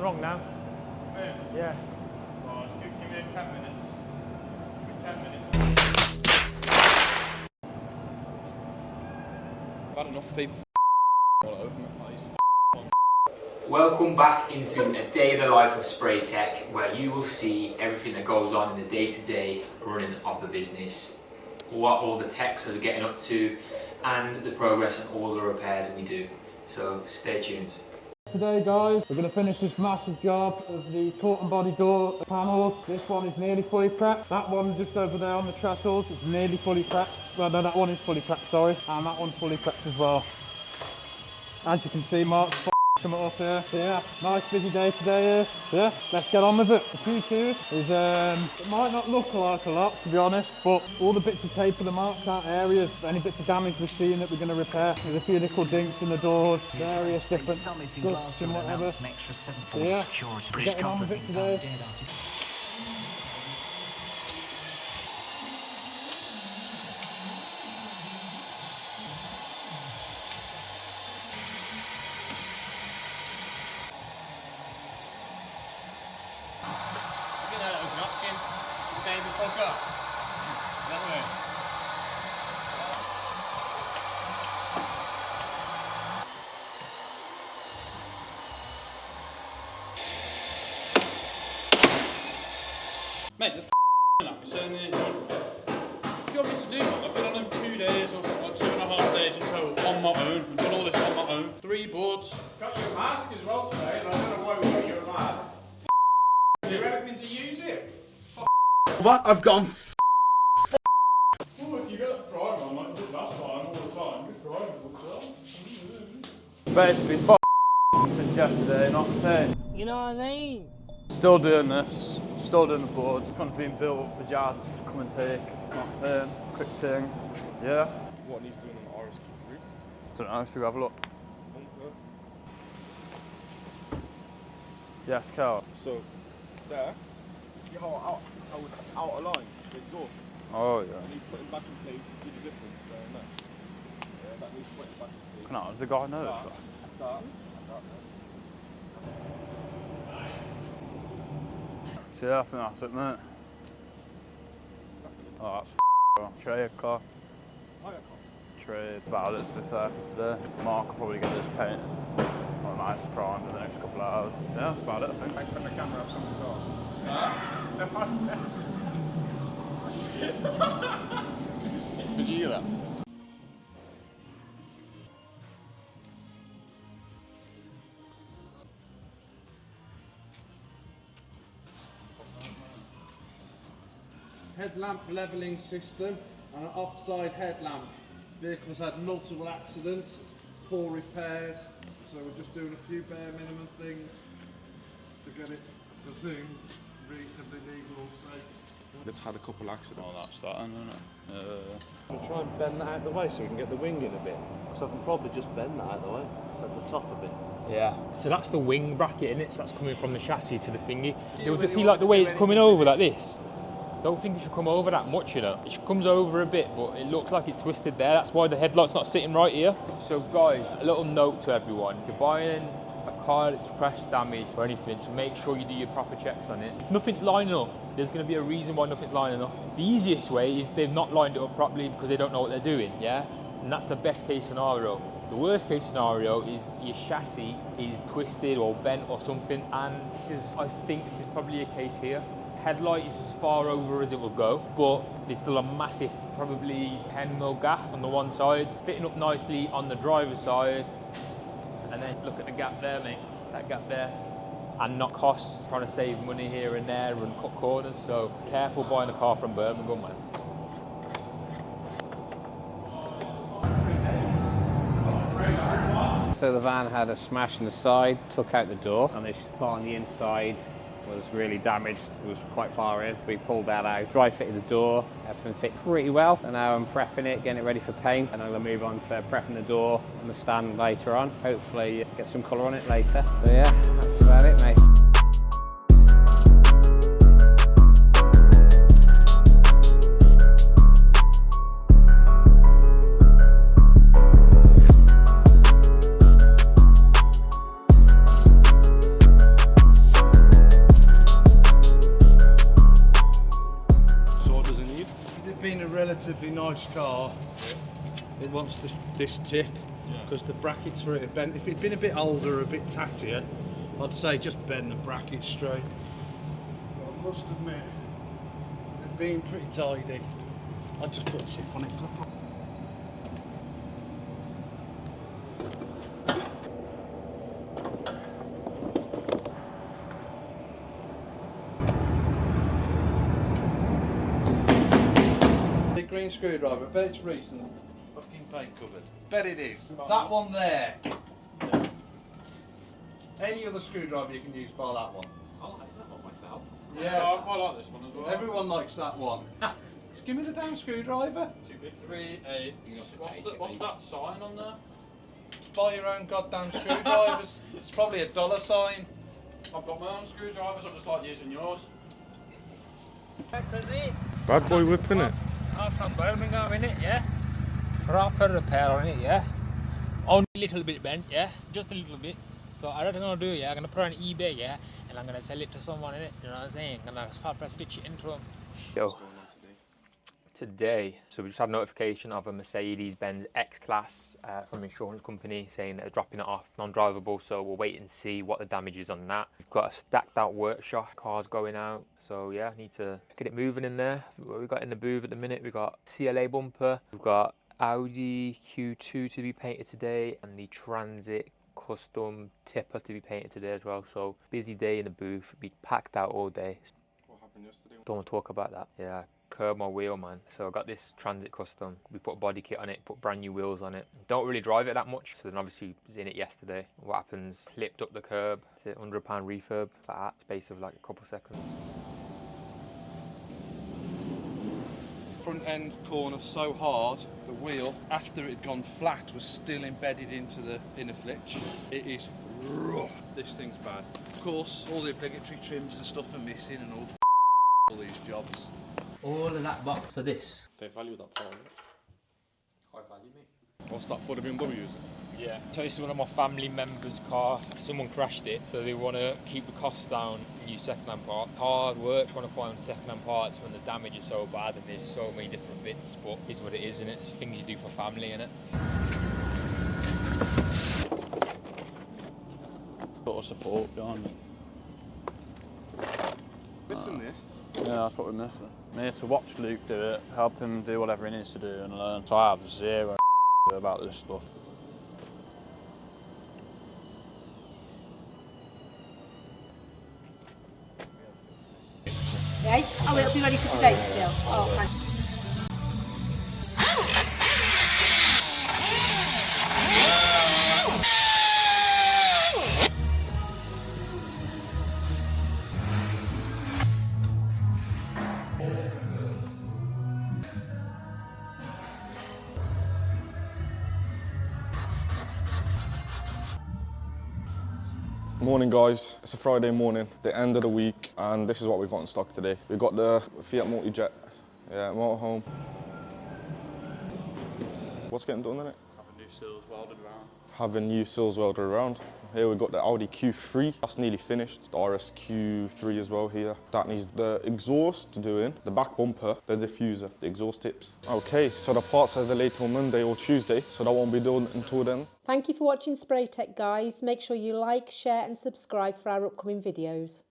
done wrong now? Yeah. Right, give me 10 minutes. Give me 10 minutes. I've had enough people all over me. Welcome back into a day in the life of SprayTech, where you will see everything that goes on in the day-to-day running of the business, what all the techs are getting up to, and the progress on all the repairs that we do. So stay tuned. Today guys, we're going to finish this massive job of the torque and body door panels. This one is nearly fully prepped. That one just over there on the trestles is nearly fully prepped. Well no, that one is fully prepped, sorry. And that one's fully prepped as well. As you can see, Mark's some up here. So yeah, nice busy day today here. Yeah, let's get on with it. The Q2 is, it might not look like a lot to be honest, but all the bits of tape are the marked out areas, any bits of damage we've seen that we're going to repair. There's a few little dinks in the doors, various different guts and whatever. So yeah, we're getting on with it today. Mate, the at me saying that, what do you want me to do, man? I've been on them 2 days or 2.5 days in total on my own. I've done all this on my own. 3 boards. Got you a mask as well today, and I don't know why we got you a mask. Do anything to use it? What? I've gone. Oh, if you get that prime on like you did last time, all the time, good prime looks well. Basically, since yesterday, not the same. You know what I mean? Still doing this, still doing the boards. This one's being built for Jazz to come and take. Not saying, quick thing. Yeah. What needs doing on the RSQ3? Don't know, should we have a look? Yes, Carl. So, there, see how it's out of line, the exhaust? Oh, yeah. And he's putting back in place, you see the difference there and there? Yeah, that needs putting back in place. No, does the guy know That, this? that there. So yeah, I think that's it, mate. Oh, that's trade car. Trade about it to be fair for today. Mark will probably get this painted on a nice prime in the next couple of hours. Yeah, that's about it, I think. Thanks for the camera up something else. Did you hear that? Headlamp levelling system and an offside headlamp. Vehicle's had multiple accidents, poor repairs, so we're just doing a few bare minimum things to get it presumed reasonably legal or safe. It's had a couple accidents. Oh, that's that, isn't it? I'll try and bend that out of the way so we can get the wing in a bit. So I can probably just bend that out of the way at the top a bit. Yeah, so that's the wing bracket in it, so that's coming from the chassis to the thingy. See like the way it's coming over like this? Don't think it should come over that much, you know. It comes over a bit, but it looks like it's twisted there. That's why the headlight's not sitting right here. So guys, a little note to everyone. If you're buying a car that's crash damaged or anything, so make sure you do your proper checks on it. If nothing's lining up, there's going to be a reason why nothing's lining up. The easiest way is they've not lined it up properly because they don't know what they're doing, yeah? And that's the best case scenario. The worst case scenario is your chassis is twisted or bent or something, and I think this is probably a case here. Headlight is as far over as it will go, but there's still a massive, probably 10mm gap on the one side, fitting up nicely on the driver's side. And then look at the gap there, mate, that gap there. And not cost, trying to save money here and there and cut corners, so careful buying a car from Birmingham, man. So the van had a smash in the side, took out the door, and this part on the inside was really damaged. It was quite far in. We pulled that out, dry fitted the door, everything fit pretty well. And now I'm prepping it, getting it ready for paint, and I'm going to move on to prepping the door and the stand later on. Hopefully get some colour on it later. So yeah, that's about it, mate. relatively nice car, it wants this tip, because the brackets for it are bent. If it'd been a bit older, a bit tattier, I'd say just bend the brackets straight. But I must admit, they're being pretty tidy. I'd just put a tip on it. Big green screwdriver, bet it's recent. Fucking paint covered. Bet it is. That one there. Yeah. Any other screwdriver you can use, bar that one. I like that one myself. Yeah. I quite like this one as well. Everyone likes that one. Just give me the damn screwdriver. 3, 8. What's that sign on there? Buy your own goddamn screwdrivers. It's probably $1 sign. I've got my own screwdrivers, I just like using yours. Bad boy whipping it. I'm from Birmingham, innit, yeah? Proper repair on it, yeah? Only a little bit bent, yeah? Just a little bit. So what I'm gonna do, yeah, I'm gonna put it on eBay, yeah? And I'm gonna sell it to someone, innit? You know what I'm saying? I'm gonna stitch it into them. Yo, today, so we just had a notification of a Mercedes-Benz X-Class from an insurance company saying that they're dropping it off non-drivable, so we'll wait and see what the damage is on that. We've got a stacked out workshop, cars going out, so yeah, need to get it moving in there. What we got in the booth at the minute, we've got CLA bumper, we've got Audi Q2 to be painted today, and the Transit custom tipper to be painted today as well. So busy day in the booth, be packed out all day. What happened yesterday? Don't want to talk about that. Yeah, curb my wheel, man. So I got this Transit custom. We put a body kit on it, put brand new wheels on it. Don't really drive it that much, so then obviously was in it yesterday. What happens? Clipped up the curb. It's a £100 refurb for that space of like a couple seconds. Front end corner so hard, the wheel, after it had gone flat, was still embedded into the inner flitch. It is rough. This thing's bad. Of course, all the obligatory trims and stuff are missing and all these jobs. All of that box for this. They value that part. High value, mate. What's that for the BMW using? Yeah. So this is one of my family members' car. Someone crashed it, so they want to keep the costs down, use second-hand parts. Hard work trying to find second-hand parts when the damage is so bad and there's so many different bits, but it's what it is, innit? It's things you do for family, innit? Sort of support behind it. Missing this? Yeah, that's what we're missing. I'm here to watch Luke do it, help him do whatever he needs to do and learn. So I have zero about this stuff. Right? Oh, it'll be ready for today still. Oh, thank you. Morning guys, it's a Friday morning, the end of the week, and this is what we've got in stock today. We've got the Fiat Multijet, motorhome. What's getting done in it? Having new sills welded around. Having new sills welded around. Here we've got the Audi Q3, that's nearly finished. The RS Q3 as well here. That needs the exhaust doing, the back bumper, the diffuser, the exhaust tips. Okay, so the parts are delayed till Monday or Tuesday, so that won't be done until then. Thank you for watching SprayTech, guys. Make sure you like, share and subscribe for our upcoming videos.